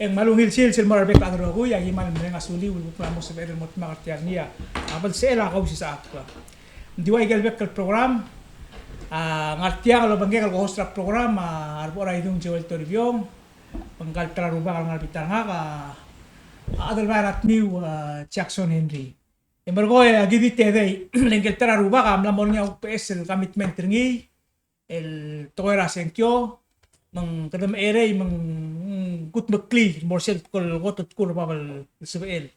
Eng malungil sil marabek agro ko yagi man mga suli ul plamo sa beren mot makartian niya. Abal sela Kausischakl. Diwai galbek kal program ngartiang lo bangke kal host ra program arbora idung jewel Toribiong panggal traruba kal ngalpitan nga ka adal marat new Jackson Henry. Embargo gidite dei lengkel traruba kam lamon niya UPS el commitment ringi el toera senkyo mang kadam ere mang gut makli morsel kol gotot kul babal sibel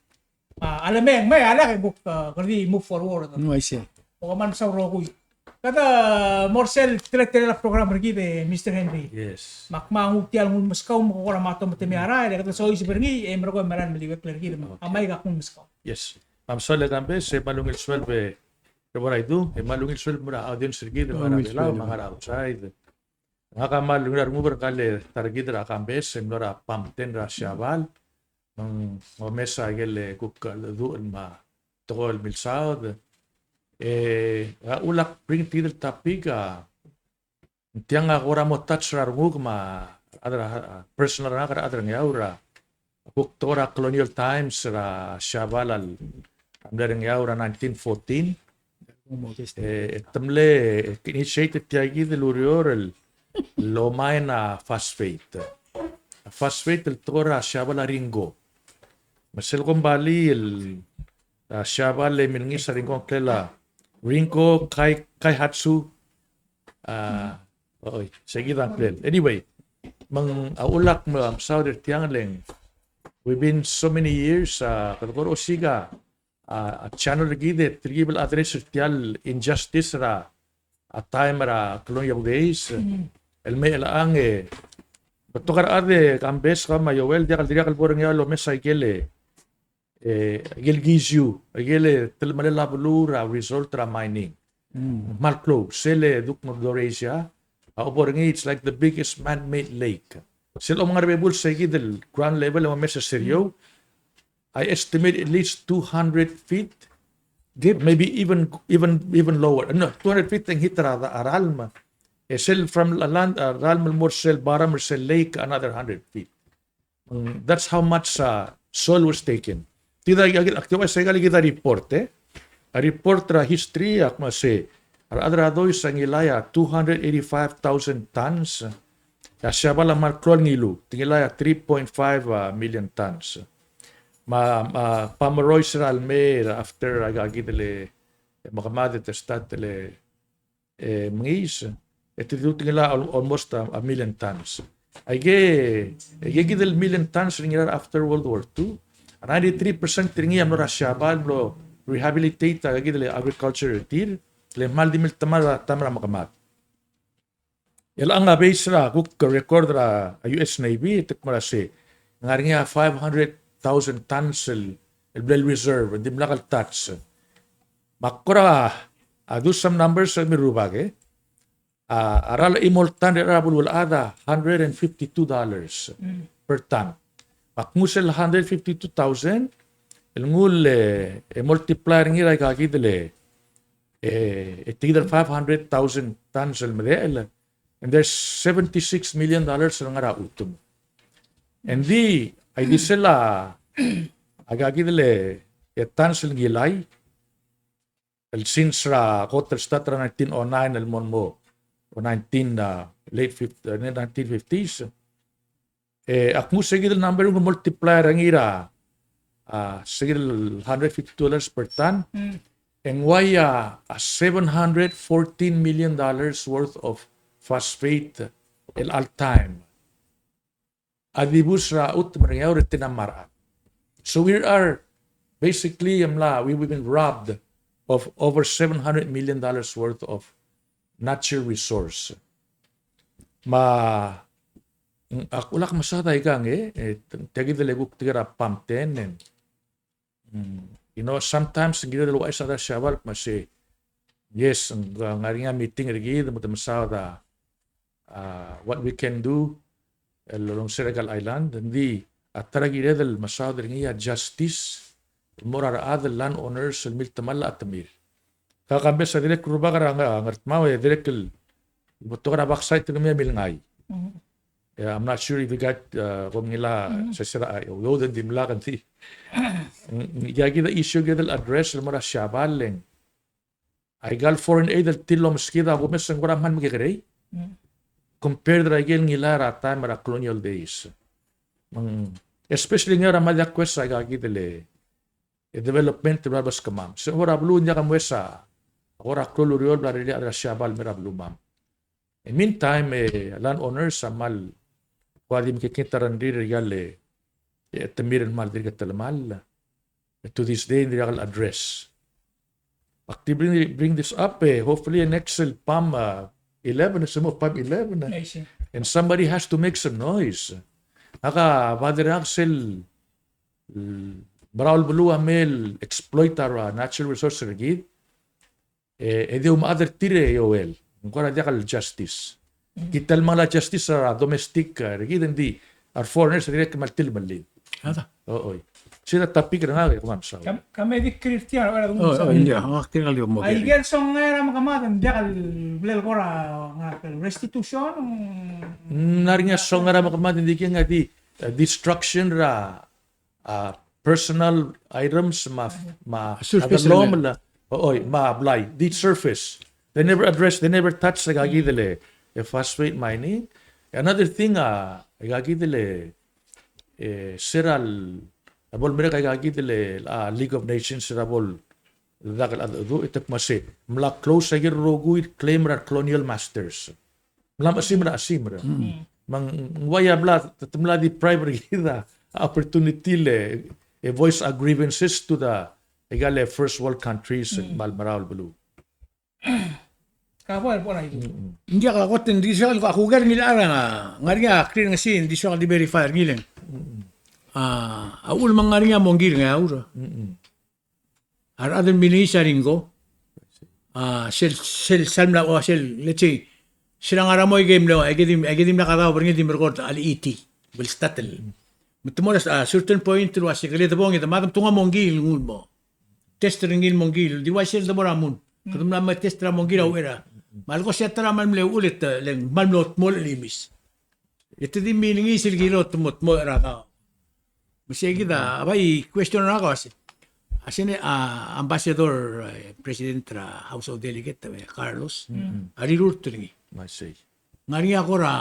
alameng may ala kay book kadi move forward No, I see. o man sa rokoy kada morsel tele program rigi be Mr. Henry Yes. makma tial mun maskaw mo ko mato matemiara kada so is bergi emro ko maran meliwek lagi amay ga kung maskaw Yes. Mamsole Kambes, malungil swelbe. What I do, malungil swelbe mura audience rigi de marabela mga outside. Nga malungil mo kale targid ra Kambes mura pamten ra Siabal. Mang mesa gele kukal duol ma tol milsaud. Ulak bring tidel tapiga. Tiang ora mo touch ra ma adra personal ra kada adra ngaura. Buktora Colonial Times ra Siabal al amdering yaura 1914. Tamle initiated tiagi de lurior lomaina phosphate. Phosphate el tora Siabal ringo. Masel kumbali el Siabal le mingi sa ringo klela ringo kai hatsu oy seguida klen. Anyway, mang aulak mo am sauder tiang leng. We've been so many years kadagoro siga a channel gide tribal address tial injustice ra a time ra colonial days el me el ange tokar ade Kambes kama yowel dia kal boreng ya lo mesa gele gel gizu gele tel malela bulura result ra mining malclo sele duk Dorasia boreng it's like the biggest man-made lake. Sila mga rebel sa gidel ground level ang mesa seryo. I estimate at least 200 feet, deep, maybe even lower. No, 200 feet ang hitra aralma. Sel from land aralma more sel baram sel lake another 100 feet. That's how much soil was taken. Tida aktiwa sa gali kita report a report ra history akma se adra doy sa ngilaya 285,000 tons. Siabal ang marklol ngilu, tingilaya 3.5 million tons. Pamaroy sira alme after agagidele makamade testatele mngis. Ito tingila almost a million tons. Agagidel million tons ringira after World War II. 93% ringi amno Siabal lo rehabilitate agagidele agriculture tir le mal dimil tamara makamat. Yala ang base ra kuk record ra US Navy tikmara si ngaringa 500,000 tons el blel reserve di mlakal touch makura do some numbers sa mirubage aral imoltan ra bulwal ada $152 per ton makmusel 152,000 el ngul multiplier ngira kagidele tigdal 500,000 tons el medel. And there's $76 million lang nga utom. And di sila agagidele tansel gilay since ra kotel stat ra 1909 el mon mo o 1950s akmu segidel number ng multiplier ang ira segidel $150 per ton and waya $714 million worth of phosphate el all time. Adibus ra ut maringaw tinamara. So we are basically we've been robbed of over $700 million worth of natural resource. Akulak masada ikang tagidele guk tigra pamten sometimes ngidele lo isa da Siabal masi yes ngaringa meeting rigi mo masada what we can do along Senegal Island hindi at taragi del masada ringiya justice morar other landowners miltamala at tamir kakambes sa direk kurba kara ngat mawe direk buto kara backside ng milngay Yeah, I'm not sure if you got kung nila sa sira yo din dimla kan ti. Yagi the issue gedel address mara shabaleng. Ay gal foreign aid al tilom skida ko mesang gura man magigere. Compared ra gel ngila ra time mara colonial days. Especially nga ra madyak kwesa gagi dele. Development ra bas kamam. So ora blu nya kamwesa. Ora koloriol bla ra shabal mera blumam. In meantime, landowners amal wadi makikita rin regal tamirin mal diri katalamal. To this day, hindi regal address. Actively bring this up, hopefully next PAM 11, PAM 11. And somebody has to make some noise. Aka, Vadir Axel, Baral Bulu Amel, exploit our natural resource regid. Edi other tire yoel. Kung radical justice. Kital mga justice sa domestic regid hindi our foreigners direct maltil malin. Hada. Oo. Sila tapik na nga kumam sa. Kami di Cristiano wala dum sa. India, kingal mo. Ay gerson nga makamatan dakal blel kora nga restitution. Naringa song nga makamatan hindi kaya nga di destruction ra personal items agalom la. Oo, ma-apply. The surface. They never address, they never touch sa gagidele. Phosphate mining. Another thing, gagidele, siral, abol mera gagidele, League of Nations, sirabol, dakal adu, itak masi, mla close sa giroguit, claim ra colonial masters. Mla asimra. Mang waya bla, tatamla di primary gida, opportunity le, voice grievances to the egale first world countries malmaral bulu. Kapoy po na ito. Hindi ka koten di siya ako gar nila nga nga clear nga sin di siya di verify ngilen. Aul mga nga mongir nga ura. Ar other minisa ringo. Sel salmla o sel let's say sila nga ramoy game lo egedim nakaraw bringi di record ali iti will statel. Mutumoras certain point to was sekreto bong ito madam tunga mongil ngul mo. Test ringil mongil di wa sel da moramun. Kadum na test ra mongil awera. Malko siya taraman mle ulit leng malmot mo limis. Ito din miningi silgilot mo ra ka. Masigi da abay question na ako asine ambassador president ra House of Delegate Carlos. Ari rut ringi. I see. Ngari ako ra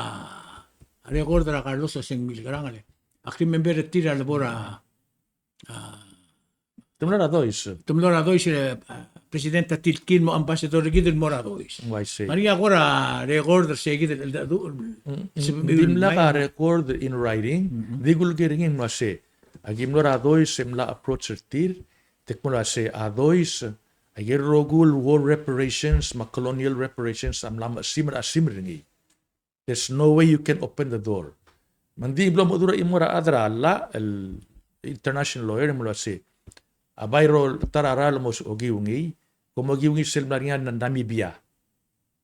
record ra Carlos sa 1,000 karangale. Akri member tira labora Tumla dois. tumlora dois presidenta tilkin mo ambassador gidel mora dois. I see. Ngari ako ra record sa gidel Dimla ka record in writing, digul giringin mo se. Agim no radois semla approach tir, tekmula se adois, agir rogul war reparations, colonial reparations amlam asimr ringi. There's no way you can open the door. Mandi blo mo dura imura adra la el international lawyer mo se. Abayro tararal mo ogiungi, kumogiungi selma ringan ng Namibia.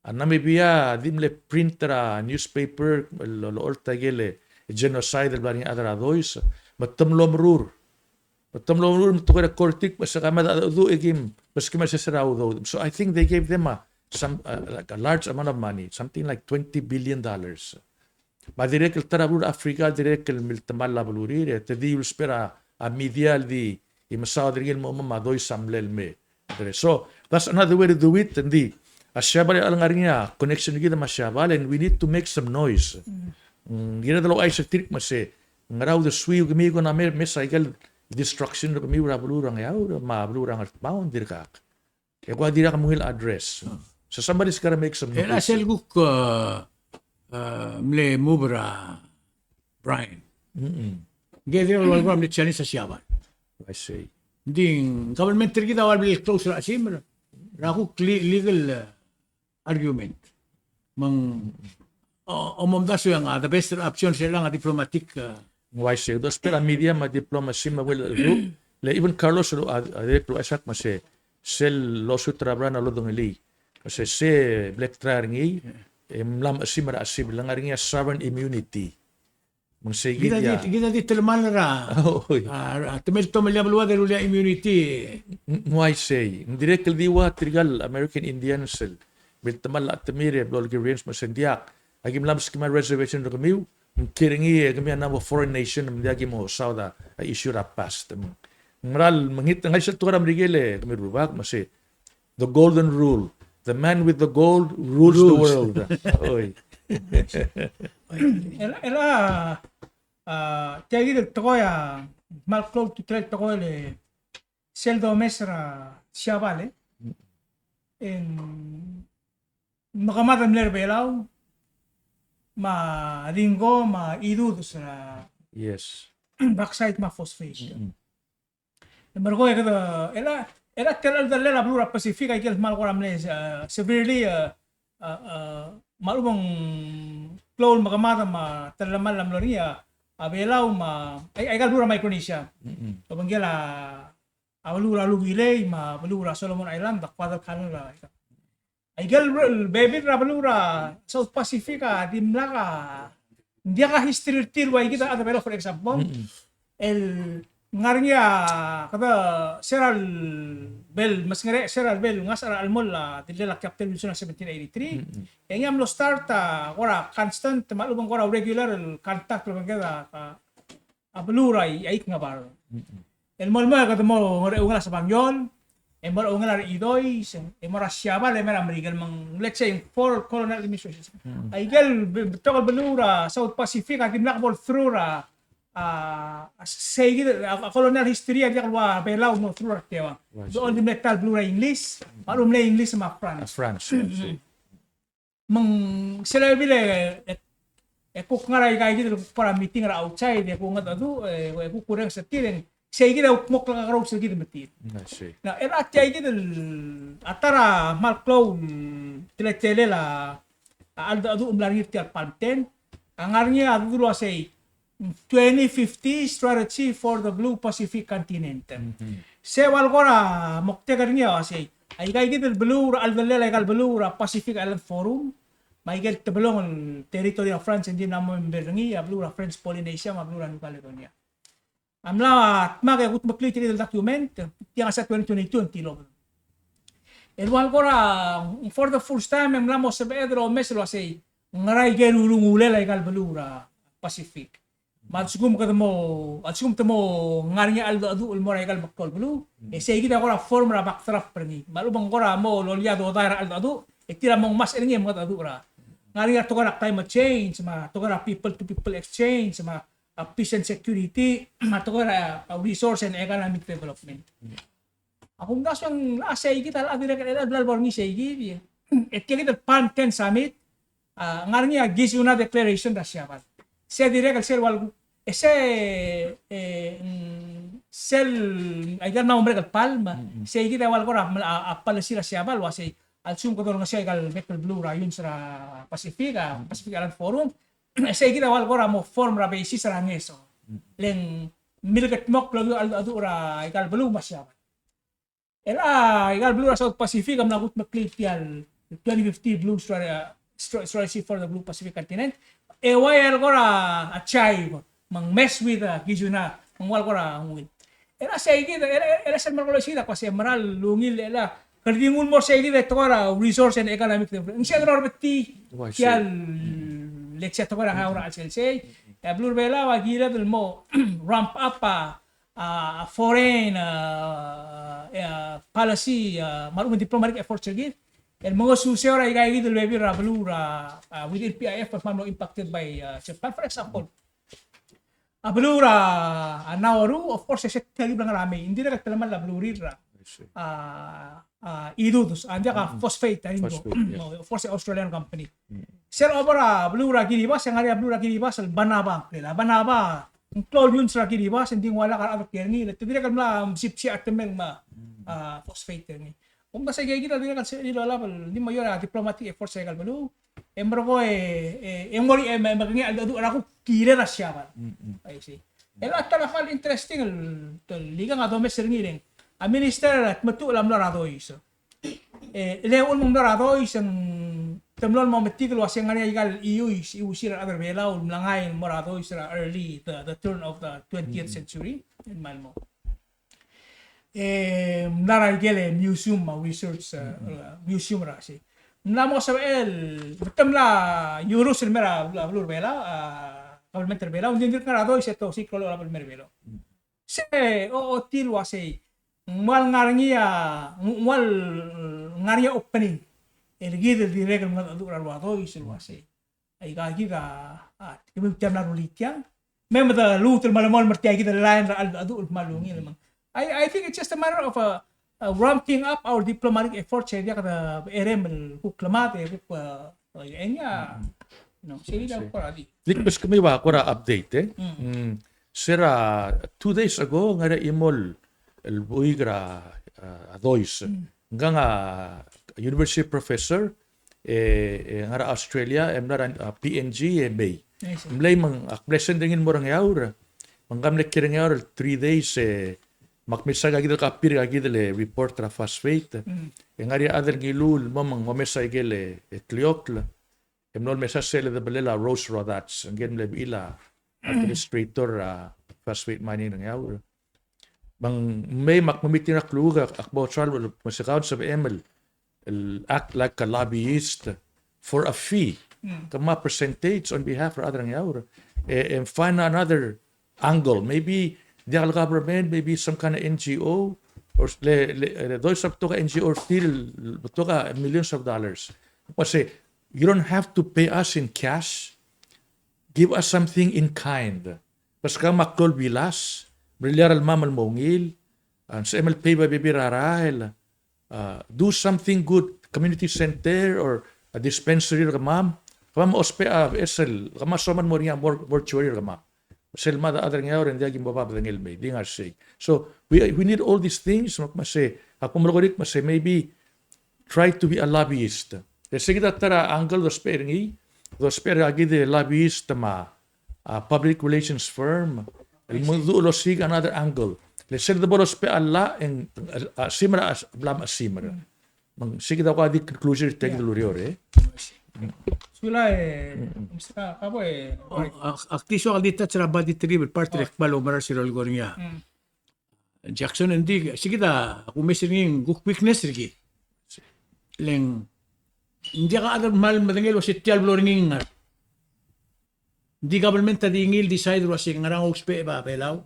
Ang Namibia, dimle printer newspaper, lolool tagele, genocide, rin adara dois, matamlom rur. Matamlom rur, matukira kortik, masakamad adu egim, maskima sasaraw do. So I think they gave them like a large amount of money, something like $20 billion. Madirek el tarabur Africa, direk el miltamal la balurire, te di ulspera a medial di imasaw dirigil mo madoy samlel me. So that's another way to do it. Hindi. Asyabal al ngarinya connection kita masyabal and we need to make some noise. Gina dalo ay sa tirik mase. Ngaraw the swi gami ko na cycle destruction kami ura bulurang yaw ma bulurang at bound dirkak. E kwa dira ka mungil address. So somebody's gotta make some noise. asel guk mle mubra Brian. Gede wal gram ni chani sa siyaban. I say. Ding government kita wal bil close ra simra. Raku legal argument. Mang omom daso yang the best option sila nga diplomatic Why say those pera media ma diplomacy ma will le even Carlos adeplo asak ma se sel lawsuit rabra na lodong ili. Kasi se black tringi mlam asimra asim lang nga sovereign immunity. Kita di telman ra. Temel tomelya balwa de lulia immunity. Why say? Directly diwa trigal American Indians bil tamal at tamire blol girians masendiak. Agim lam skima reservation kami kiringi kami na mo foreign nation mdiagi mo sauda issue ra past. Maral mangit ngai sa turam rigele kami rubak masi the golden rule. The man with the gold rules the world. Oy. Ela tegi del toya mal club tu tre toya seldo mesra siabale en makamata mler belaw ma ringo ma idu sa Yes. backside ma phosphate. Mergo ya kada ela tel dalle la blura pacifica que mal ko ramne severely malubang clone makamata ma talaman lam loria abelaw ma ay kalura Micronesia. Kabanggela awalura lugile ma balura Solomon Island dakwadal kanula. Ay gal baby balura South Pacifica dimlaka dia ka history tilway kita ada pero for example el ngarnya kada Seral Bell mas ngare Seral Bell ngas ara almol la tidela Captain Wilson 1783 yang lo start ora constant malubang ora regular contact lo kada abluray ay nga bar el mol mo kada mo ngare ungala sa Bangyon e mol ungala idoy e mora siaba le mera american mang let's say for colonial administration ay gal tokol balura South Pacific at nakbol through ra say colonial history at yakwa belaw mo through tewa doon di metal blue English malum na English sa France mang sila bile kuk ngaray kay dito para meeting ra outside kung adu kuk kurang sa tiren say gida mok la karaw sa gida metit na era tay gida atara malclaw tele la adu umlangit ti palten angarnya adu lo say 2050 strategy for the Blue Pacific continent. Sewal kora mokte karnya say ay kay gid blue aldalela kal blue Pacific Island Forum may gid tabelong territory of France hindi na mo member blue French Polynesia ma blue New Caledonia. Amla magay gut maklit ni document yang sa 2022 tilo. Elwal kora for the first time amla mo sa Pedro meslo say ngaray gelulungule kal blue Pacific. Matsugum tamo ngarnya adu ulmoray kal baktol blue say kita kora form ra backtrap perni malubang kora mo loliado tara adu tira mong mas ini mga adu ra ngarnya to kora climate change ma to kora people to people exchange ma peace and security ma to kora resource and economic development akong dasong say kita la dire kala dalbor ni say gi kita pan 10 summit ngarnya gisuna declaration ra siya saya dire kal sel wal sel ay na umbre kal palma say kita wal ko apal sila siya bal wasi al sum ko nga siya kal metal blue ra yun sa Pacific Island Forum say kita wal ko mo form ra basis ra ngeso len milgat mok lo adu ra kal blue masya kal blue ra South Pacific am nagut maklitial 2050 blue strategy for the Blue Pacific continent wal ko ra achay mang mess with gijuna mang wal ko ra ngul era say kita era sa markolosida kasi maral lungil ela kardingun mo say kita to ra resource and economic development siya ro betti kial leksya to ra haura al say blue bela wa gira del mo ramp up foreign policy marum diplomatic efforts again el mga susiyo ra igay del baby ra blue ra within PIF mas mamlo impacted by Japan for example blura nawaru of course set tali blang rami hindi na katalaman la blue ra idudus anja ka phosphate tayo of course Australian company sir obra blura kiribas yang area blura kiribas al banaba ang cloud yun sa kiribas hindi wala ka atot yerni hindi na kadla sipsi at temel ma phosphate ni kung basta gay kita dire kan sa ilo level hindi mayor diplomatic efforts sa kalbalo embro ko emori magni adu ara ko kire ra siya ba ay si elo at talaga interesting liga nga do meser ngiling a minister at matu lam lo rado iso leon mong rado isang temlon mo metikal wasang nga igal EU sira other belaw mlangay mo rado isra early the turn of the 20th century in Malmo naragele museum research museum ra si namo sa betul la Euros mera blur bela government rebelo hindi karado ito siklo la rebelo se o tilwa se mal ngaria opening el gide di regel mga adura wato isilwa se ay gagiga kami tiam na rulitiang memang da lutul malamol mertia kita lain adu malungi memang I think it's just a matter of ramping up our diplomatic efforts dia kada erem kuklamate enya no sili da paradi Likbas kami wa kora update Sera 2 days ago nga imol el buigra adois nga university professor nga Australia PNG bay mlay mang akplesen dingin mo rang yaur manggamlek kirang yaur 3 days makmisa gagidel kapir gagidel report ra phosphate nga ri other gilul mamang mamesa gele kliokla emnol mesa sele de belela rose rodats ngem le ila administrator phosphate mining ng yaur bang may makmamitin na kluga akbo travel masakawd sa ML act like a lobbyist for a fee kama percentage on behalf of other ng yaur and find another angle maybe the government maybe some kind of NGO or those up to NGO still to millions of dollars kasi you don't have to pay us in cash. Give us something in kind. Paska maklol bilas, brilyaral mamal mongil, sa MLP ba bibirarahel, do something good, community center or a dispensary ramam, kama ospe esel, kama soman mo riya mortuary ramam. Sel mada other ngayon and diagim babab ng ilmay, di nga say. So we need all these things, makmase, ako malagorik mase maybe try to be a lobbyist. Sige tara angle dos peringi, dos peragi de lobbyist public relations firm. El mundo lo siga another angle. Le ser de bolos pe alla en simra blam simra. Mang sige daw ka di conclusion tag de luriore. Sula mista kabo Aktiso aldita tsara badi tribal party lek balo marar sirol gornya. Jackson hindi sige da ako mesingin weakness rigi. Leng hindi ka agad mal madangel o sitial bloringin nga. Hindi government dingil decide ro sing ngarang uspe ba Palau.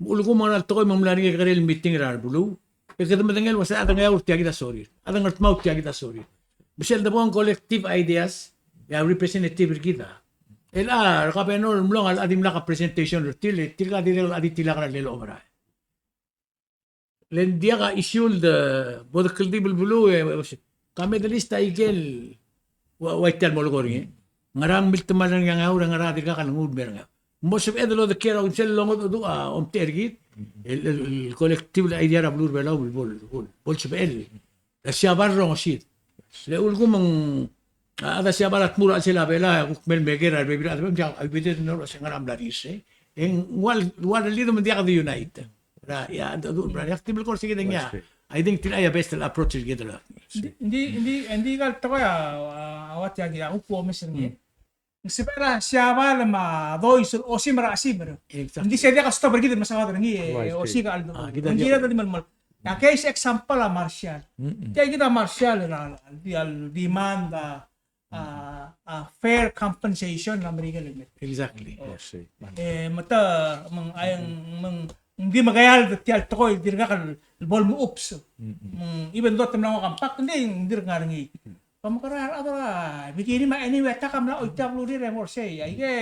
Ulo ko mga nalto ko mamlani ka karel meeting rar bulu. Kasi madangel wasa atang yaw tiagi da sorry. Atang ngatmaw tiagi da sorry. Bisel da bong collective ideas ya representative kita. Ka penor mlong al adim la ka presentation til ka dinel aditila ka lelo obra. Len dia ka issue the bodakal dibul bulu kami dalista igel waital mo logori ngarang miltamalan yang aura ngaradi ka kalangud meranga most of edlo the kera unsel longo do tergit el collective la idea rablur bela bol sebel la siabar rongosit le ulgo mang ada siabar atmura sila bela mel megera bebira ja albide no sengaram la rise en wal lido mendia the unite ya do active course sige dengya I think tilaya best approach is gitu lah. Hindi gal to ya awat ya gila upo mesingi. Sipera siapa lama dois o simra simra. Hindi siya dia kasto pergi mas awat ngi o siga aldo. Hindi na tadi mal. Ya case example la Marshall. Kaya kita Marshall al demanda fair compensation na Amerika limit. Exactly. Mata ayang hindi magayal tial to ko dirga kal bol mo ups even though temlang kampak hindi dirga ngi pamakara adara bikini ma anyway ta kamla o tablo di remor say ay ke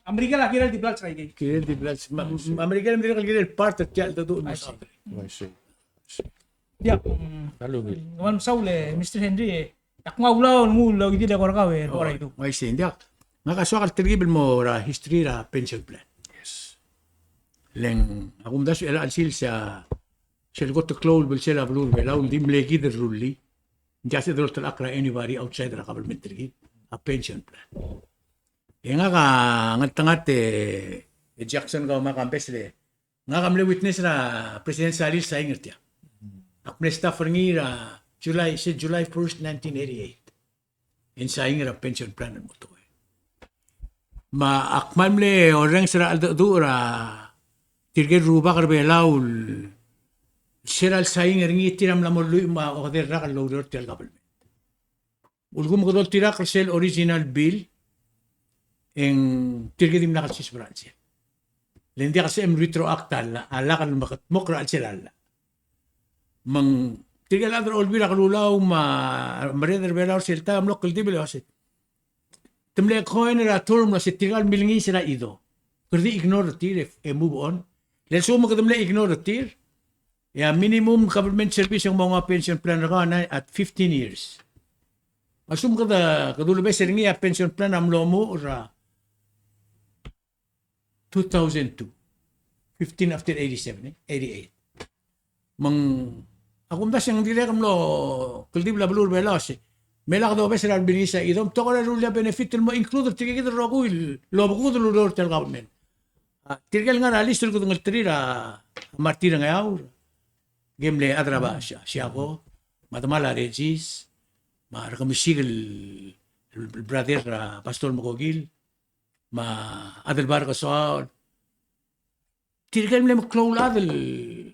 Amerika la kiral di blats ray ke kiral di blats Amerika hindi ka kiral part at tial do mo sa ya Talungab naman saule Mr. Henry ak ngawlaw ngulaw gidi ko ka we oray do may sindia nakaswakal tribal mo ra history ra pension plan leng akum das el alsil sa sel got to close bel sel ablur bela dim legi der rulli jase der tal akra anybody outside the government trigi a pension plan nga ka ngatangat Jackson ga ma Kambes le nga kamle witness na president Salil sa ingirtia akne staff ngi ra July 1st 1988 in sa ingira pension plan mo to ma akmamle orang sera aldura tirger ruba karbe laul seral saing ringi tiram la mollu ma o der rakal lo der tel government ulgum godol tirak sel original bill tirgidim na kalsis Francia. Lendi kasi retroactal ala kan makat mokra alsilala. Mang tirgal adro olbira kalulaw mareder belaw silta amlok kultibil wasit. Temle coin ra turm na si tirgal milingi sila ido. Kurdi ignore tir e move on. Len sumo kadamle ignore tir. Ya minimum government service yung mga pension plan ra na at 15 years. Asum kada kadulo ba siringi a pension plan amlo mo ra 2002. 15 after 87, 88. Ako mdas yung dire kamlo kultib la blur belas. Mela ka ba sila binisa idom to ko rulia benefit mo include tigigit ro ko lo ko do lo tel government. Tirgal nga alis ko ng trira martira nga yaw. Game le adraba siya ko. Matamala regis. Ma kamisigil brother pastor Mokogil. Ma adelbar ko sa tirgal mle maklo adel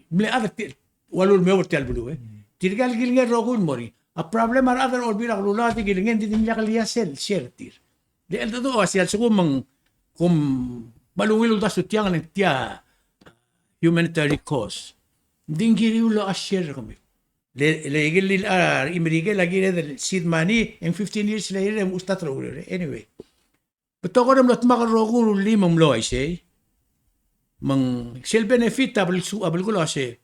mle adel walul me ortel bulu tirgal gilnge rogun mori a problem ar other orbira lulati gilnge di dimya kalia share tir de el do asial sugum kum balungil da sutiang ng tia humanitarian cause dingiri ulo a share kami le gilil ar imerige lagi le seed money in 15 years later ustat ro anyway but ko ram lot makarogun limam lo ay say mang shell benefit abel ko lo say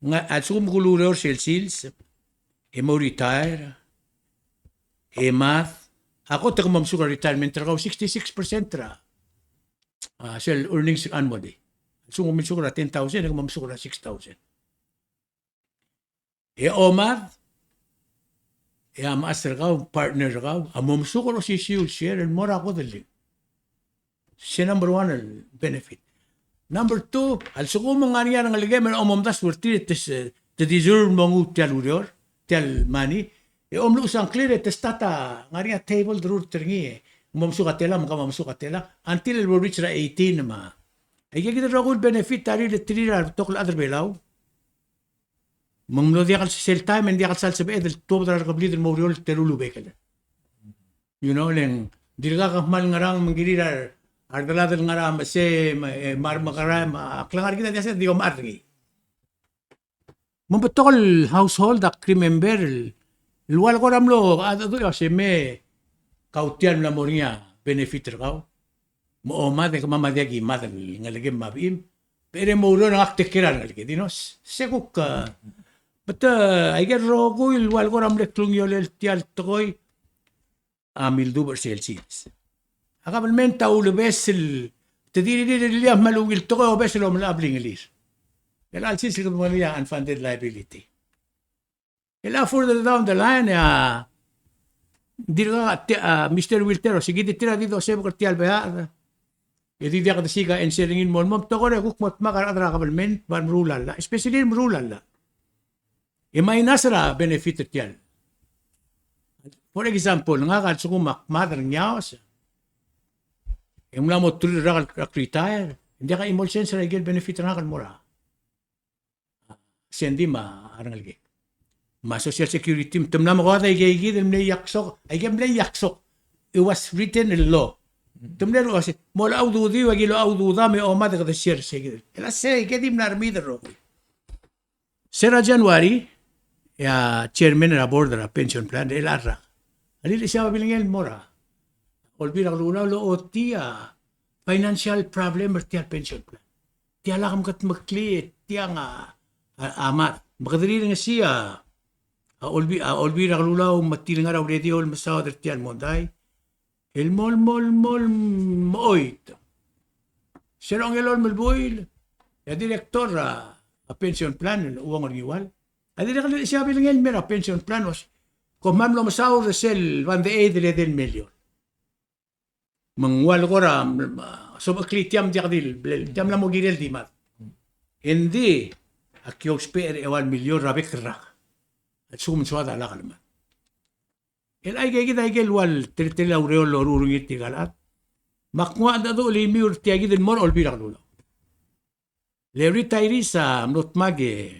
nga at sum kuluror shell sales e mo retire e math ako ta kumam sugar retirement tra 66% tra shell earnings annually sum kumam sugar 10,000 kumam sugar 6,000 e omar e master ka partner ka amom sugar si share and more ako dali siya number 1 benefit. Number 2, al suko mga niya ng aligay man omomdas wurti te deserve mong tialurior tial money e omlu usang clear testata ngaria table drur tringi momsukatela mamsukatela until it will reach ra 18 ma ay kita rogul benefit tari le trira tokla other belaw mamlo dia kal sel time and dia kal sal sabe del tobra kabli del moriol telulu bekele you know len dirga ka mal ngarang mangirira Ardala del ngaram se mar makaram aklangar kita desa di omargi. Mempetol household ak remember lual ko ramlo ada tu se me kautian la moria benefit kau. Mo oma de mama de gi madal ngalage mabim pero mo ro nak tekiran ngalage dinos. Sekuk beta ay ro ko lual ko ramle klung yol tial toy amil duber Celsius. Akabal menta ulo besel tediri liya malungil to ko besel om labling ilis. El alsis ko mo liya unfunded liability. El further down the line dirga Mr. Wiltero sige tira dito sa ko tial ba. E di dia ka siga en seringin mo to ko re kuk mot makar adra kabal men ban rural la especially rural la. E may nasra benefit tial. For example nga ka sukumak mother nyaos yung mula mo tuloy retire, hindi ka emulsion sa regel benefit na kan mura. Sendi arang lagi. Ma social security, temna mo ko ay gigi, temna yaksok, ay temna yaksok. It was written in law. Temna ro kasi, mola aududi, wagilo aududa, may omad ka share sige. Ela say, kedim na armida ro. Sera January, chairman na board na pension plan, elara. Alili siya mabilingin mura. Olbira luna lo tia financial problem tia pension plan. Tia lakam kat makli tia nga amat. Makadiri nga siya olbira luna matil nga raw ready ol masaw tia monday. El mol moit. Serong elol melboil. Ya direktor a pension plan uwang oriwal. Adi direktor siya bilangin mera pension plan was komam lo masaw resel 1 del million. Mangwal ko ram so klitiam dia kadil tiam la mo girel di mat hindi akyo spare 1 million rabik rak at sum swada la kalma el ay gay gel wal tirtil aureol lorurungit tigalat makwa da do li miur tiagi den mor olbira lulo le retire sa not mage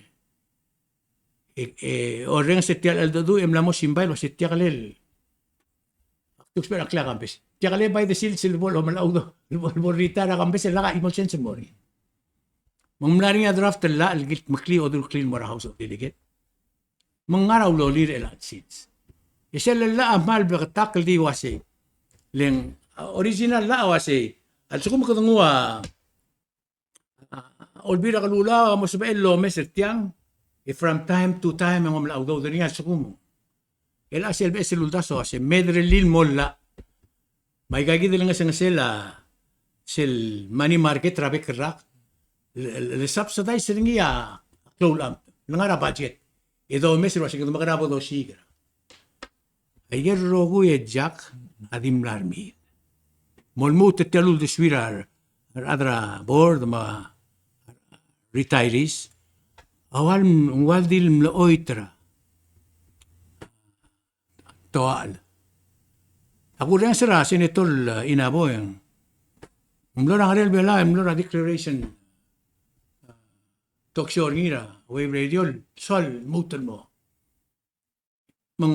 oreng setial el do em la mo simbay lo setial el Tuksper akla Kambes. Tiya kali by the silbol o malaw do. Rita na Kambes laka emotion sa mori. Mamlari nga draft la algit makli o dur clean mora house of delegate. Mangaraw lo lir elat seats. Isel la amal ba takal di wasi. Leng original la wasi. At sukum katungwa olbira kalula mo sa lo meser tiang. From time to time ang mamlaw do diri nga sukum. El asel be seluldaso ase medrelil molla. May gagid lang nga sila sil money market rabe kerak. Le subsidize ringia Talungab. Nangara budget. Ito mesir wasi kung makarabo do siga. Ayer rogo e Jack adim larmi. Molmut telul de swirar adra board ma retirees. Awal dil mloitra. Toal. Ako rin sira senator inabo yang mlo na real bela mlo na declaration talk show ngira wave radio sol mutan mo mang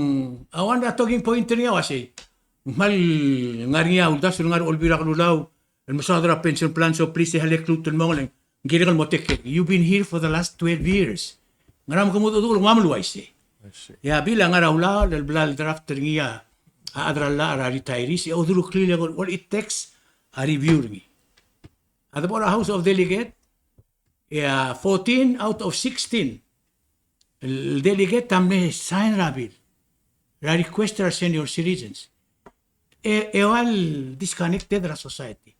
awan na talking point niya wasi mal ngariya uldas ngar olbira kanulaw el masadra pension plan so please halek luton mo lang gira mo tek you've been here for the last 12 years ngaram ko mo tudul mamluway si ya bilang arawla del blal draft niya adralla ara retirees o dulu clearly what it takes a review ni at the house of delegate 14 out of 16 el delegate tamne sign rabil la request our senior citizens ewal disconnected ra society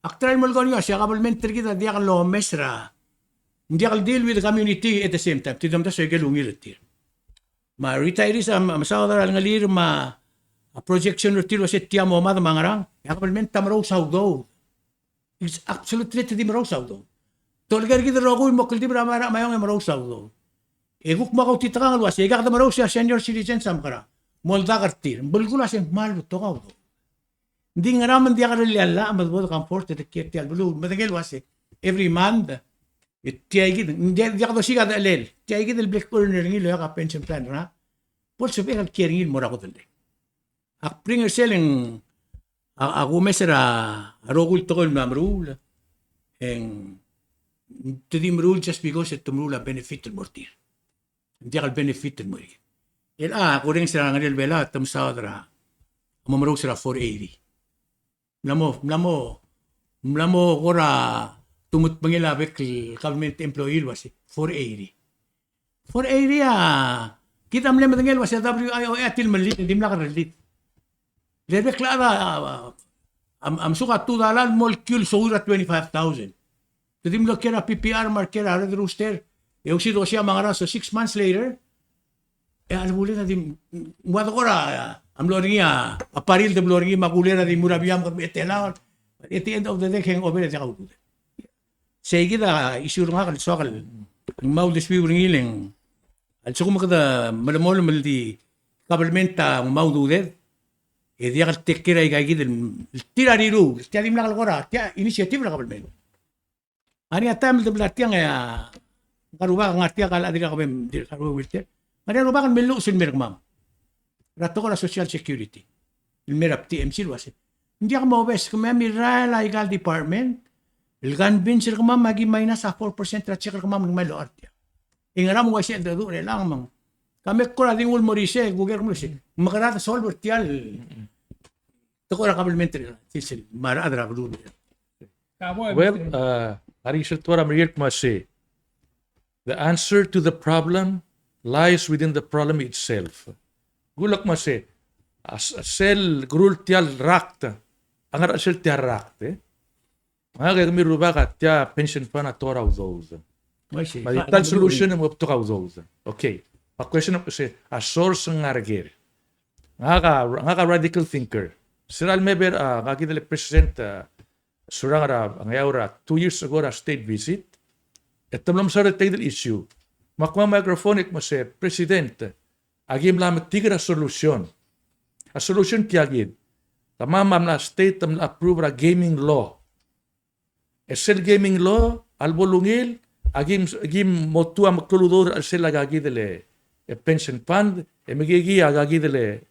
actual mo gani siya government kita dia lo mesra dia deal with the community at the same time tidam ta so gelungir ma retirees masawadar ngalir ma projection retiro sa tiamo ma mangarang government tamro saudo it's absolutely timro saudo tolgar kita rogo mo kulti bra mara mayong maro saudo eguk makaw titakang alwas egak da maro siya senior citizen samkara molda kartir bulgula sen mal to kaw hindi nga naman dia karilla amad comfort te kiti albulu madagel wase every month tiagid hindi ka siga da lel tiagid el black corner ngilo ka pension plan na por so be kiring mo ra ko dele ak bringer selling ako mesera rogul to kol mamrul en tedim rule just because it tumrula benefit el mortir hindi ka benefit el morir el ako rin sila nganil bela tamsadra mamro sila 480 mlamo kora tumut pangilabek government employee wasi 480 kita mle matangel wasi WIO atil malit hindi mla karelit lebe klara am suka $2 molecule sura 25,000 Jadi mo kira PPR markera red rooster. Yung si siya mga raso 6 months later. Alam mo na di wala ko ra am loringa aparil de loringa makulera di murabiam ko etela. At the end of the day keng over sa kauto. Sige da isur nga kal sokal. Ang mau diswi ringiling. Al suko makada malamol maldi kabelmenta mau dude. E dia kal tekkira igagi del tirariru. Tiadim la kalgora. Tia initiative la kabelmenta. Ani atam de blatiang ya karuba ngartia kala adira kabem dir karuba wilter. Ani ruba kan melu sin merkmam. Rato ko la social security. Il merap TMC wase. Hindi ako mawes kung may la legal department. Il gan bin sir kamam magi minus sa 4% ra check kamam ng malo artia. Ingara mo wase do lang mang. Kami ko ra dingul morise guger mo si. Makarata solver tial. To ko ra complementary. Sisil mara adra bulu. Well, Arishatura Mariek must say, the answer to the problem lies within the problem itself. Gulak must say, as sel grul tial rakta, angar asel tial rakte, mga kami rubaka tia pension fund at tora those. Marital solution mo to those. Okay. A question of say, a source ng aragir. Nga radical thinker. Siral meber, kakita present, surang ang yaura 2 years ago na state visit. At tamlam sa retail issue. Makma microphonic mo say, President, agim lamang tigra solution. A solution kiagid. Tamamam na state tam approve a gaming law. Esel gaming law, albolungil, agim motua makluludor asel agagidele pension fund, magigi agagidele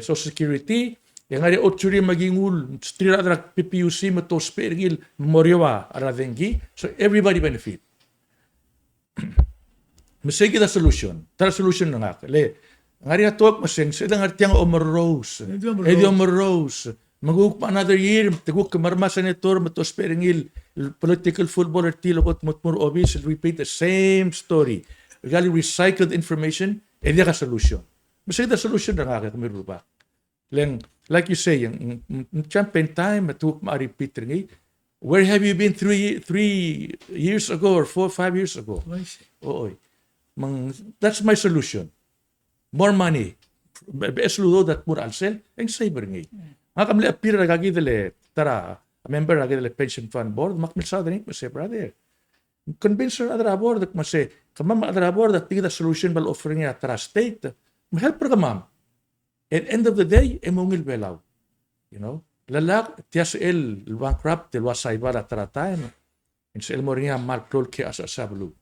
social security, Yang ari otsuri magingul, stira adrak PPUC matos pergil memoriwa aradengi, so everybody benefit. Masay kita solution. Tara solution na nga. Le, ngari na tuwag masing, sa ilang artiyang omarose. Edi omarose. Maguguk pa another year, taguk kamarma senator, matos pergil, political footballer tilo kot mutmur obis, repeat the same story. Regali recycled information, edi ka solution. Masay kita solution na nga kami ba. Leng, like you say, yung campaign time, matuk ma-repeat rin where have you been 3 years ago or 4, 5 years ago? Oo. That's my solution. More money. Bes ludo that mura alsel, ang saber nga. Nga kami appear na kagidale, tara, a member na kagidale pension fund board, makmilsa din, masay brother. Convince na adra board, masay, kamam adra board, at tingin solution bal offering niya, tara state, ma-help ka ma'am. At end of the day, emongil belaw. You know? Lalak, tiyas el bankrupt, el wasay ba taratayan. And sa el mo rin malprol ke asasablu.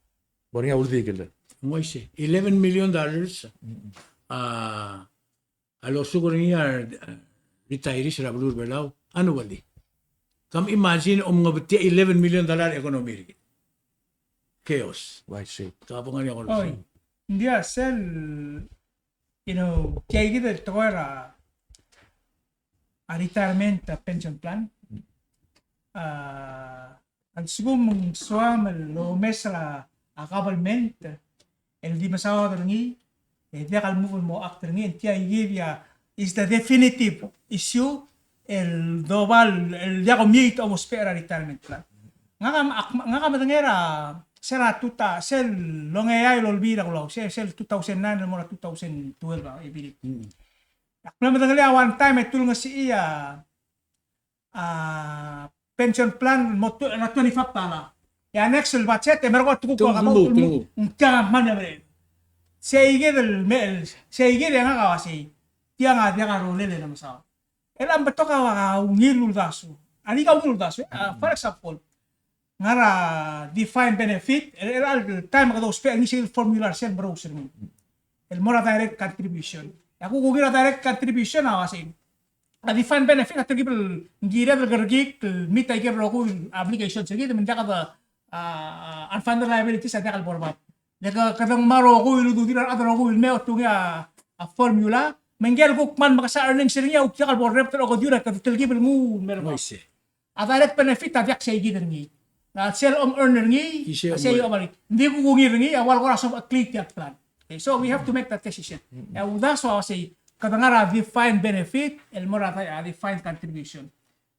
Mo rin uldigil. Mo isi, $11 million. Alo siguro niya retirees rabulur belaw. Ano wali? Come imagine nga bati $11 million economy. Chaos. Why say? Kapungan niya ko. Oy, hindi sel, kaya kita ito a retirement pension plan. At siguro mong suam lo mesra a government, el di masawa ngi, di akal mo actor ngi, kaya iya is the definitive issue el dobal el dia commute o spera retirement plan. Nga ka matangera sera tuta sel longayay lolbira ko law sel 2009 mo 2012 I believe. Akla matangala one time ay tulong si iya pension plan mo na 25 tala. Ya next el budget e mergo tuko ko kamo ka man bre. Seige nga kawasi. Dia nga rolele na masaw. Elam beto ka ngilul daso. Ani ka ngilul daso. For example, ngara defined benefit el time ka dos ang initial formula sen browser mo. El mora direct contribution. Ako kugira direct contribution awasin. A defined benefit at gibel ngira del gargik mitay ke bro ko application sige men ka da unfunded liabilities at kal borba. Daga kadang maro ko iludu dinar adro ko ilme otunga a formula menggel ko man makasa earnings niya uk kal borrep to ko dira ka gibel mu merba. A direct benefit at say gider ni. Na sell earner ngi say omari hindi ko ngir ngi awal ko raso click that plan. Okay, so we have to make that decision. That's why I say kadangara defined benefit el mora ta defined contribution.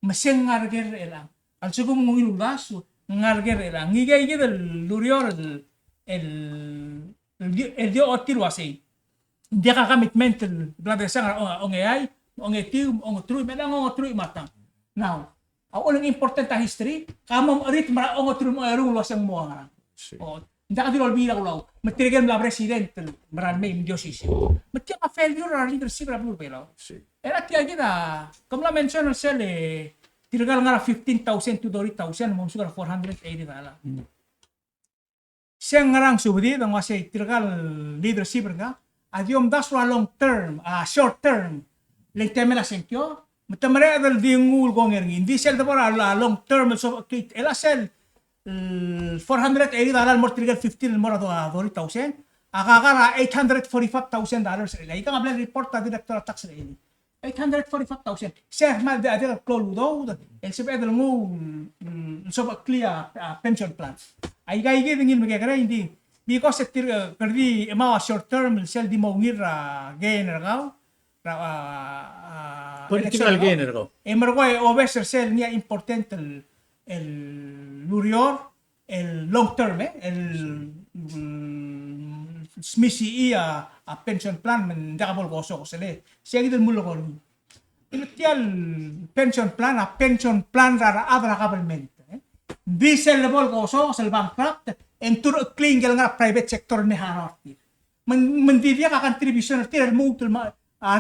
Maseng ngarger elang. Al sugum ngil daso ngarger elang. Ngigay gidel lurior el dio otil wasay. Hindi ka commitment el blada sang ongay ongetium ongotruy melang ongotruy matang. Now ang important ta history, kamam arit mara ongotruy mo arung wasang mo nga. O hindi ka dilolbira ko law. Matirigan la president marami indiosis. Mati ka failure ra leadership ra bulu pelaw. Era tiya gina, kamla mention sel tiragal nga 15,000 to 30,000 mo sugar 480 dala. Siyang ngarang subdi ang wasi tiragal leadership nga. Adyom daswa long term, short term. Lengtemela senkyo. Matamare adal dingul gonger ngi. Hindi sel dabara long term so ela sel 480 dalar more trigger 15 more to 40,000 akakara $845,000 ila ika ngabla report ta director tax na ini 845,000 sir mal de adel close do el sebe adel ngu so clear pension plan ay gay ngin magagara hindi because it perdi ema short term sel di mo ngir gainer gaw political gainer ko emergo over sel niya important el lurior el long term el smisi a pension plan men dakabol ko so sele siya gidel mulo ko initial pension plan ra adra government bisel lebol ko so sel bankrupt en tur clean gel nga private sector ni harati men didia ka contribution tir mutul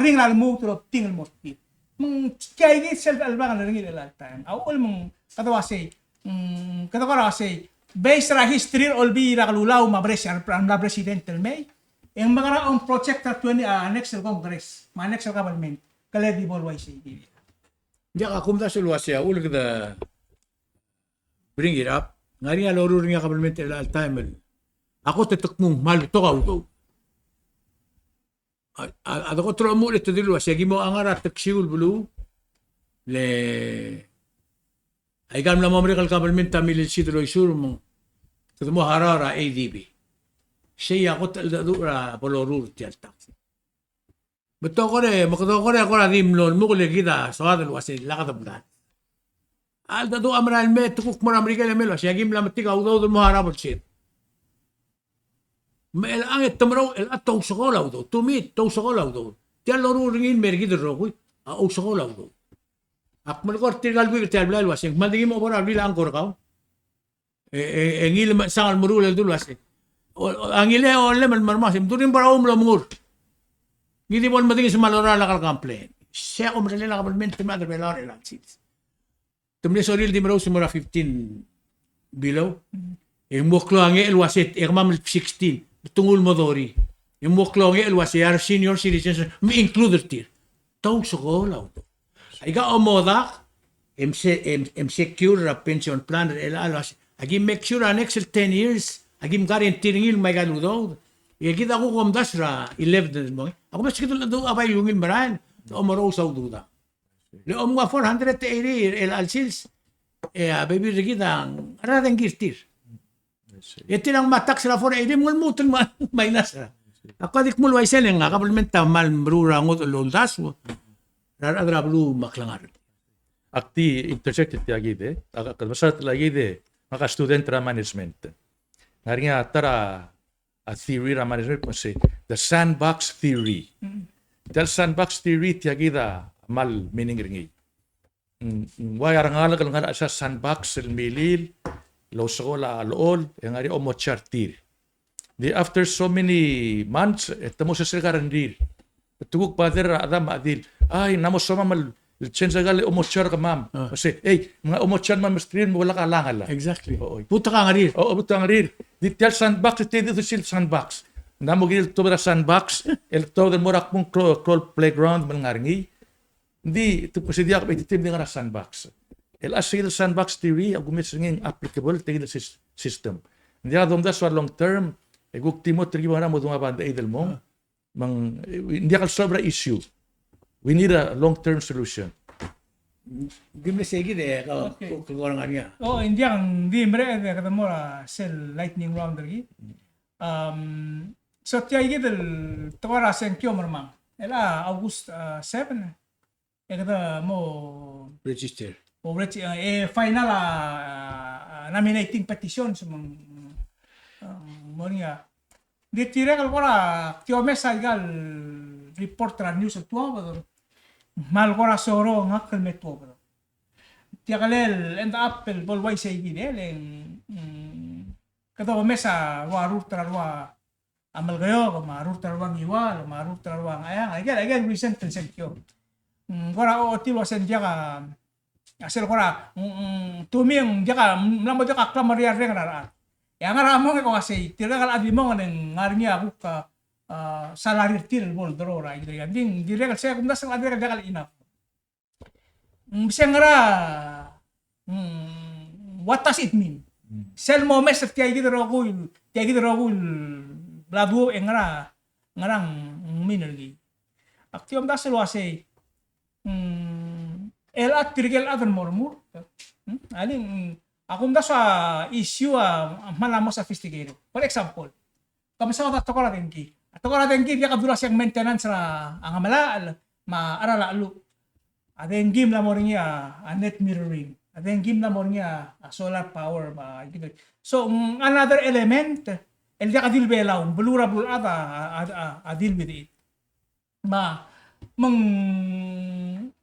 ring la mutul tingal morti mong kaya di sel albangan ring ila time awol mong katawasi katawasi based ra history olbi ra kalulaw mabresyan na president may ang mga raong project at 20 next congress next government kaledi bolway sa igili. Dia ka kumda sa luwas ya ulo kada bring it up. Ngari nga loro ring government all time. Ako tetok mong mal to ka uto. Ada ko tro mo ito diluwas ya gimo angara taksiul bulu le ay gam la mamre kal government tamil sidro isur mo. Tudo mo harara ADB. Siya ako dura polorur tialta. Beto ko re ako na dimlon mo ko le kita so adal wasi lakadablat. Al dadu amral me tukuk mo Amerika le melo siya gim la matika udo mo harabot shit. Mel angit tamro el ataw sokola udo tumit taw sokola udo. Tial loru ringin mergi dro ko a sokola udo. Akmal ko tigal bi tial blal wasi mandigi mo bora bila angkor ka. Engil sangal murul el dul wasi. Angile ole man marmasim durin para umlo Hindi mo matingin sa malora lakal complain. Siya ko madali lang government tima der belor elan seats. Tumne soril di maro simura 15 below. Moklo ange el wasit mam 16 tungul modori. Moklo ange el wasit are senior citizens me included tir. Taw sokola auto. Aiga omoda secure a pension plan el alas. Agi make sure an next 10 years. Agi guaranteeing il may galudo. Kita ko kumdas ra 11 mo. Ako mas kito do abay yung ilmaran. O maro sa duda. Le om nga 480 el alsils. Baby rigida ara den girtir. Iti lang matak sila 480 mo mutun minus ra. Ako dik mo waisen nga kapalmenta mal brura ngot loldas mo. Ra blu maklangar. Akti intersected ti agide. Kadmasat lagide maka student ra management. Ngari nga tara a theory ra management mo say the sandbox theory. Dal sandbox theory tiagida mal meaning ringi. Why arangala kal ngala sa sandbox el milil lo sola alol yang ari omo chartir. Di after so many months etamo sa sirkarandir. Tuguk pader adam adil. Ay namo soma mal Licenza gali omochar ka ma'am. Kasi, mga omochar ma'am stream wala ka langal. Exactly. Oo. Puta ka ngarir. Oo, puta ka ngarir. Detail sandbox, dito sil sandbox. Namo gil to bara sandbox, el to del morak mong crawl playground man ngaringi. Hindi ito kasi diak ititim nga sandbox. El asil sandbox theory ang gumit nging applicable tigil system. Hindi adom das for long term, guk timo trigi mo dunga banda idel mo. Mang hindi ka sobra issue. We need a long-term solution. Gimle segi de ko orang anya. Oh, indiang di mere de kada mora sel lightning round lagi. So tiya igidel tawara sen kyo marmang. Ela August 7. Kada mo Register. already final nominating petition sa mga monia. Di tira kal kora kyo mesa igal report ra news at tuwa mal kora soro ngakal met tuwa tiya kalel and apple bolway sa igidel kato mesa warur tarwa amal gayo marur tarwang iwal marur tarwang ayang again recent kyo kora o tilo sen dia ka asel kora tuming dia ka namo dia ka klamaria reng yang ngaramo ko kasi tira kal adi mo ng ngarnya ako ka salary til bol drora gitu ya ding dire kal saya kumda sang adi kal ina bisa ngara what does it mean sel mo mes tiya gitu ro ko bladu ngara ngarang minergi aktiom da selo ase el atirgel adan mormur aling akum da sa issue malamo sophisticated. For example, kami sa tokora denki. Tokora denki dia kadula siyang maintenance ra ang amala maarala alu. Adeng game la mo niya net mirroring. Adeng game la mo niya solar power ba gitu. So another element el dia kadil belaw bulura ata adil with it.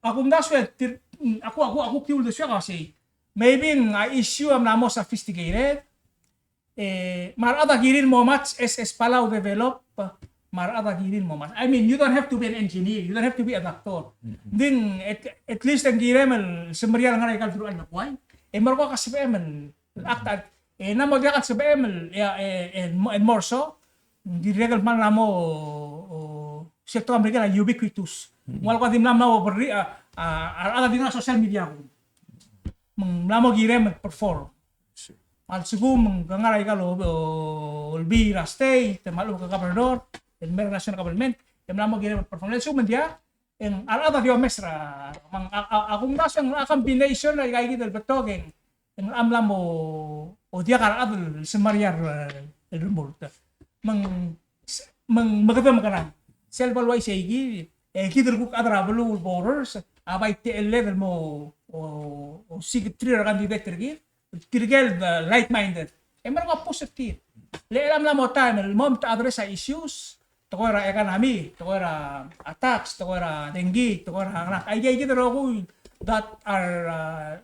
Akum da swet ako kiul de siya kasi maybe nga issue am namo sophisticated. Marada girin mo much as Palau develop. Marada girin mo much. I mean, you don't have to be an engineer. You don't have to be a doctor. Then, at least ang girin sumerial nga rekal turuan na kuhay. Marko kasi PML. Akta. Namo diya kasi PML. And more so. Giregal man namo sektor Amerika na ubiquitous. Wal ko din namna berri ada din social media ko. Mang namo gire mag-perform. Al sigum gangaray ka lo ulbi ra state, malu ka gobernador, el mer national government, namo gire mag-perform. So mandia en ada dio mesra mang akong nasang combination na kay gidel betogeng en amlam o dia kar adul semariar el rumorta. Mang magdam kana. Selbalway segi kider ko adra blue borders abay TL level mo o sig three candidate tergir tirgel right minded meron ka positive le alam mo time mo to address sa issues to ko ra economy to ko ra attacks to ko ra dengue to ko ra ay ko that are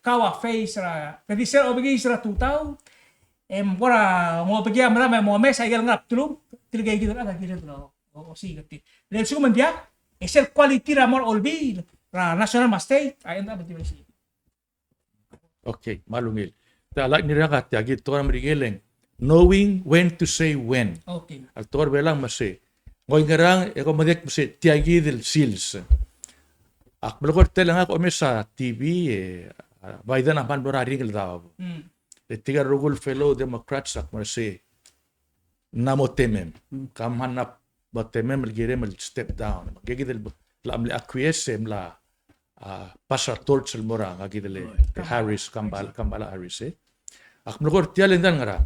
kawa face ra kadi sir obigi ra tutaw kora mo bigyan mo mes ay ngap tulong tirgay kita ada kita o sigati le suman dia el quality ra mo olbi ra national ma state ay anda ba si Okay, malungil. Talak ni rakat yagi tor marigeleng knowing when to say when. okay Al tor belang mase. Ngoy ngarang eko madek mase tiagi del sils. Ak belokor telang ako sa TV Biden apan borari gel daw. Le tiga rugul fellow Democrats ak mase namo temem. Kamhanap ba temem gire step down. Gigi del la amli acquiesce la pasar torch el mora nga gidele Harris kambala Harris ak mlokor tialen dan ngara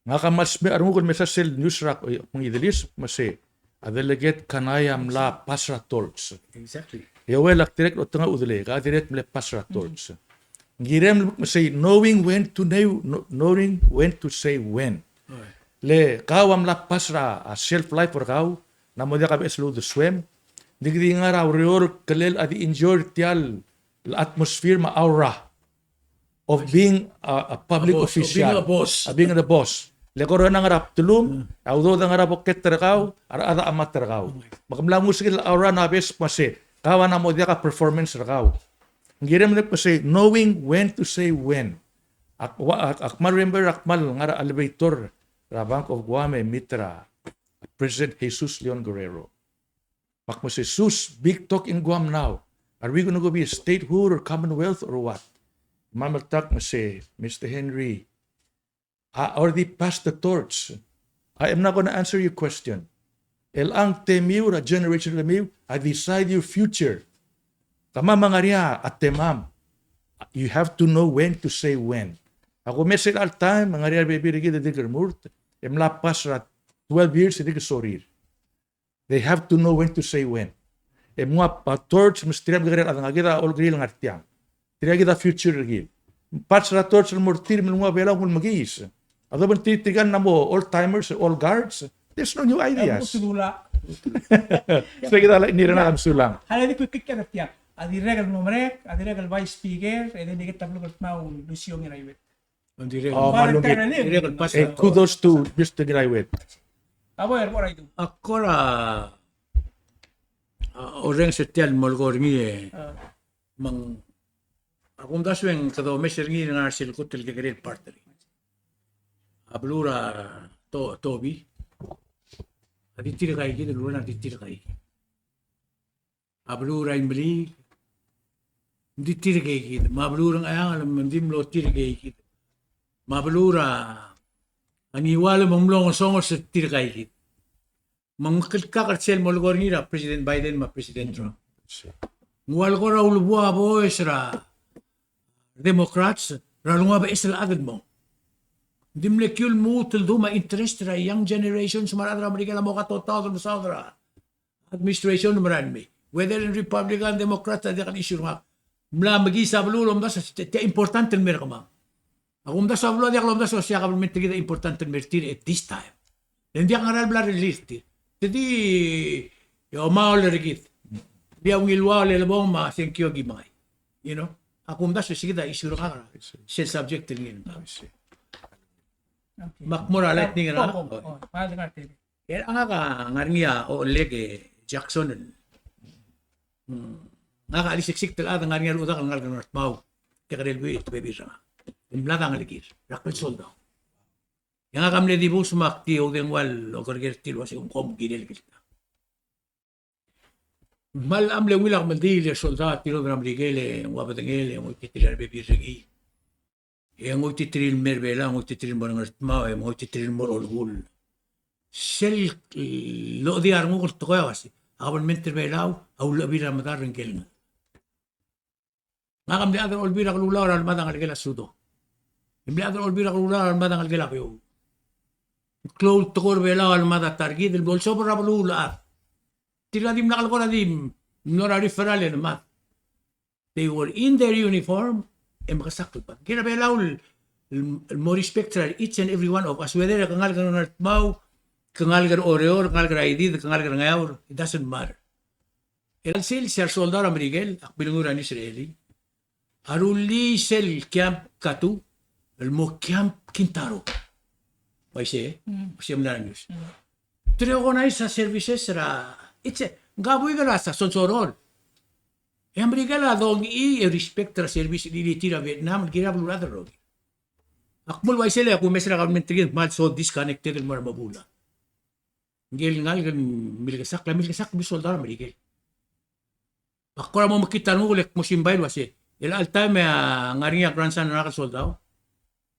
nga kamas me arungol mesasel news rak mangidelis mase a delegate kanayam la pasar torch Exactly. yawel ak direct o tanga udele ka direct mle pasar torch ngirem mase knowing when to say when le kawam la pasra a shelf life for kaw na mo dia ka beslo the swim digdi nga raw reor kalel at enjoy tial atmosphere ma aura of being a public official, being a boss. Le korona nga rap tulum, audo nga rap ket terkaw, ara amat terkaw. Makamlang musikil aura na bes mase, kawa na mo dia ka performance terkaw. Ngirem ne pase knowing when to say when. Akmal remember akmal nga elevator ra Bank of Guam mitra President Jesus Leon Guerrero. Makmo say, Sus, big talk in Guam now. Are we going to go be a statehood or commonwealth or what? Mamaltak mo say, Mr. Henry, I already passed the torch. I am not going to answer your question. El ang temiu, a generation temiu, I decide your future. Kama mangaria at temam. You have to know when to say when. Ako message all time, mangaria bibirigi de digermurt, emlapas rat 12 years, hindi ka sorir. They have to know when to say when. Mga torch, mas tirap gagawin at nga all grill ng artiang. Tirap kita future gil. Pats na torch ng mortir, mga bela kung mag-iis. At ba titigan na mo, all timers, all guards, there's no new ideas. Sudula. So kita nira na sulang. Hala di ko kikirap ya. Adiregal nomrek, adiregal vice speaker, and then kita tablo kat mau Lucio ngiraywet. Malungit. Kudos to Mr. Giraiwet. Abo mo ra ito. Ako ra orang setial molgor ngi mang akum dasweng kado meser ngi na sil kutel ke great partner. Ablura Toby. Aditir kay gid luna aditir kay. Ablura imbli ditir kay gid. Mablura ayang alam mandim lo tir kay gid. Mablura ang iwala mong long song sa tirkay kit. Mangkakakasel mo lugor nila President Biden ma President Trump. Ngwal ko ra ulubwa boys ra Democrats ra lunga ba isla agad mo. Dimlekyul mo tildo ma interest ra young generation sumaradra Amerika mo ka total sa Saudra. Administration numeran mi. Whether in Republican Democrat ada kan issue nga. Mla magisa bululom da sa importante mer ka Ako mda sa vlog, ako mda sa siya government kita importante mertir at this time. Hindi ang aral bla release. Jadi, yung maol rigit. Dia ngilwa le labong ma thank you gimay. You know? Ako mda sa siya issue ka. Siya subject ngin. Makmura lightning ra. Mahal nga TV. Yan ang ka ngarniya o lege Jackson. Nga alisik-sik talada ngarniya udak ang ngarniya North Mau. Kaya relwe ito baby siya. Imlata ang ligis, rakal soldo. Yang akan melihat ibu semak tiup dengan wal, oker gertil wasi kom ginel kita. Mal amle wila maldile soldati no dram rigele wabatengele mo titilar bebirgi. E mo titril merbela mo titril morangartma e mo titril morolgul. Sel lo di armo ko toyawasi. Abon menter belaw au la bira madar ringel. Ngakam di adar olbira kalulaw al madang algela sudo. Imbi adar olbira kalulaw al madang algela pyo. Close tokor belaw al madang targid el bolso por rabulula. Tiradim nakal ko na dim nora referral en mat. They were in their uniform e makasakot pa. Kina belaw more spectral each and every one of us whether kangal kan nartmaw kangal kan oreor kangal kan ID kangal kan ngayor it doesn't matter. El sel ser soldar amerigel akbilunguran Israeli. Aruli sel camp katu el mo camp kintaro. Paise, paise mnarangus. Tregonais sa services ra itse gaboy gala sa sonsorol. E amerigala dong e respect ra service di tira Vietnam gira bulada ro. Akmul waisele ako mesra government tigin mal so disconnected el mar mabula. Ngel ngal gan milgasak bi soldar amerigel. Akora mo makita mo ulek mo simbay wase. El altime ngaringa grandson na soldado.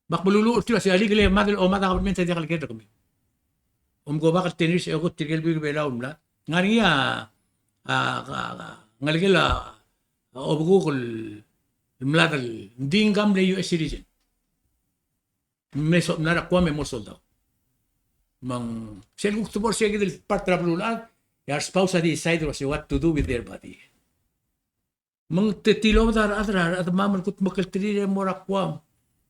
Bakbululu tira si ali gele madel o mata government sa diakal keda kami. Go bakal tenis e ko tigel bi bela umla. Ngaringa ngaligela obugul mladal dingam le US citizen. Meso nara kwame mo soldado. Mang sel gusto siya del patra blulat. Your spouse decide what to do with their body. Mang tetilo dar adrar at maman kut makaltiri mo rakwam.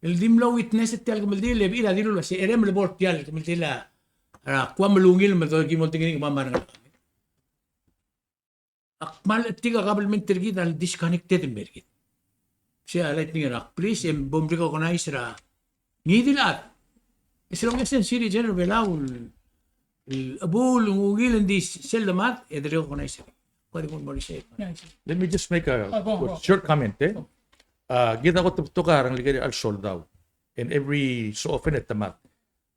El dimlo witness at tial kumaldile ila dilo la si erem le bor tial kumaldila rakwam lungil mo to gimol tingin mamar nga. Akmal tiga kabel mentergid al disconnected mergid. Siya light ni rak please em bombre ko na isra. Ngidilat. Islang esen siri general belaul. Abul ngugil ndi selamat edre ko na isra. Let me just make a short comment. Kita ko tukar ang ligay al soldado. And every so often at tamat.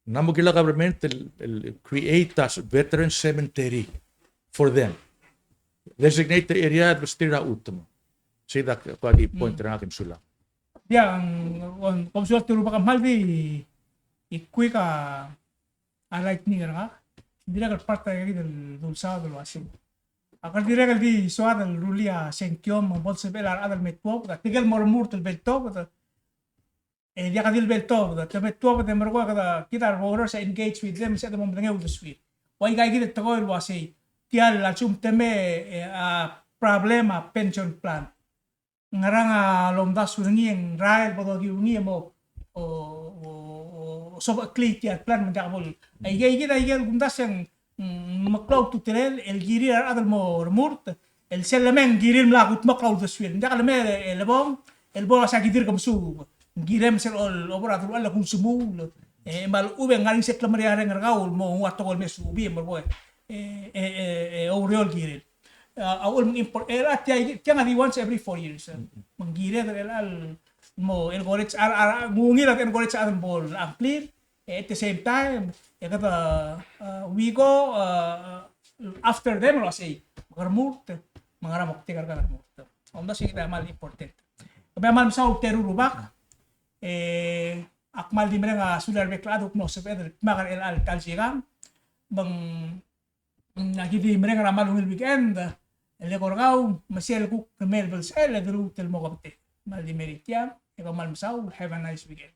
Namo gila government create a veteran cemetery for them. Designate the area at bastira utmo. Say that pagi point na akin sula. Dia ang komsulat tulu bakam haldi ikui ka alait ni nga. Dia ka parte del dulsado lo asin. Akar direkal di suat al rulia senkyom bolsa belar adal metwo da tigal mormur tel belto da e dia kadil belto da metwo da mergo kada kita roller sa engage with them sa mo mdenga with the sweet why guy gid to go wasi tial la chum teme problema pension plan ngaranga lomdas ngi ang rael bodo gi ngi mo o so click ya plan mandabol ay gay gid ay gumdas yang maklaw tutirel el girir adal mort el selamen girir mlagut maklaw deswil ndak alme el bom el bola sa gidir kam su girem sel ol operador alla kun sumu mal ube ngaling set lamari are ngargaul mo wato ol mesu bi mo boy oriol girir awol import era tiang adi once every 4 years mangire el al mo el gorets ngungil at el gorets adal bol amplir at the same time we go after them lo say magarmurt mangaramok tigar ka murt onda sig mal important kaya mal sa terurubak akmal di mga sular beklado no sa pedal magar el al talsigang bang nagidi mereka ramal weekend el korgaw masel ku kemel bel sel el tel mo kapte mal di meritia e mal masau have a nice weekend.